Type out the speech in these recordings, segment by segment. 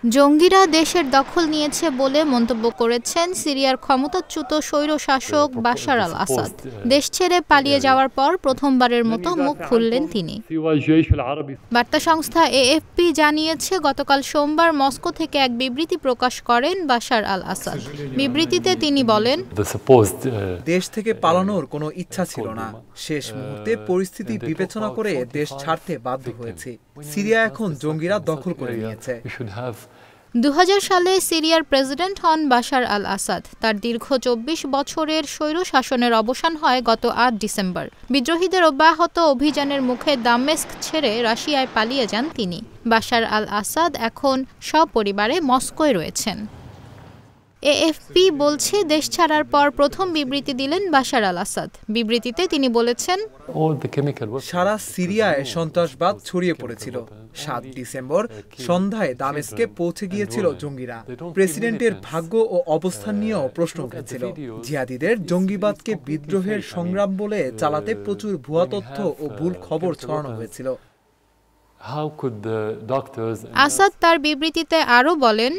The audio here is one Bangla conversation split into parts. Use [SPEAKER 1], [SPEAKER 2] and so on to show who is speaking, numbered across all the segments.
[SPEAKER 1] জঙ্গিরা দেশের দখল নিয়েছে বলে মন্তব্য করেছেন সিরিয়ার ক্ষমতাচ্যুত স্বৈরশাসক বাশার আল আসাদ। দেশ ছেড়ে পালিয়ে যাওয়ার পর প্রথমবারের মতো মুখ খুললেন তিনি। বার্তা সংস্থা এএফপি জানিয়েছে, গতকাল সোমবার মস্কো থেকে এক বিবৃতি প্রকাশ করেন বাশার আল আসাদ। বিবৃতিতে তিনি বলেন,
[SPEAKER 2] দেশ থেকে পালানোর কোনো ইচ্ছা ছিল না। শেষ মুহূর্তে পরিস্থিতি বিবেচনা করে দেশ ছাড়তে বাধ্য হয়েছে। সিরিয়া এখন জঙ্গিরা দখল করে নিয়েছে।
[SPEAKER 1] 2000 সালে সিরিয়ার প্রেসিডেন্ট হন বাশার আল আসাদ। তার দীর্ঘ 24 বছরের স্বৈরশাসনের অবসান হয় গত 8 ডিসেম্বর। বিদ্রোহীদের অব্যাহত অভিযানের মুখে দামেস্ক ছেড়ে রাশিয়ায় পালিয়ে যান তিনি। বাশার আল আসাদ এখন সপরিবারে মস্কোয় রয়েছেন। এএফপি বলছে, দেশ ছাড়ার পর প্রথম বিবৃতি দিলেন বাশার আল আসাদ। বিবৃতিতে তিনি বলেছেন,
[SPEAKER 2] সারা সিরিয়ায় সন্ত্রাসবাদ ছড়িয়ে পড়েছিল। 7 ডিসেম্বর সন্ধ্যায় দামেস্কে পৌঁছে গিয়েছিল জঙ্গিরা। প্রেসিডেন্টের ভাগ্য ও অবস্থান নিয়েও প্রশ্ন উঠেছিল। জিহাদিদের জঙ্গিবাদকে বিদ্রোহের সংগ্রাম বলে চালাতে প্রচুর ভুয়া তথ্য ও ভুল খবর ছড়ানো হয়েছিল।
[SPEAKER 1] আসাদ তার বিবৃতিতে আরও বলেন,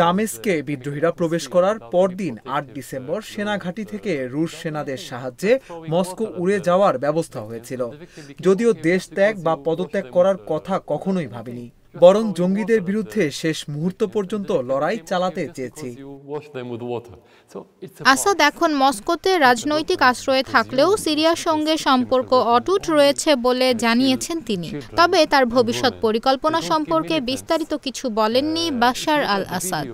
[SPEAKER 2] দামেস্কে বিদ্রোহীরা প্রবেশ করার পরদিন 8 ডিসেম্বর সেনাঘাঁটি থেকে রুশ সেনাদের সাহায্যে মস্কো উড়ে যাওয়ার ব্যবস্থা হয়েছিল। যদিও দেশ ত্যাগ বা পদত্যাগ করার কথা কখনোই ভাবিনি, বরং জঙ্গিদের বিরুদ্ধে শেষ মুহূর্ত পর্যন্ত লড়াই চালাতে চেয়েছি।
[SPEAKER 1] আসাদ এখন মস্কোতে রাজনৈতিক আশ্রয়ে থাকলেও সিরিয়ার সঙ্গে সম্পর্ক অটুট রয়েছে বলে জানিয়েছেন তিনি। তবে তার ভবিষ্যৎ পরিকল্পনা সম্পর্কে বিস্তারিত কিছু বলেননি বাশার আল আসাদ।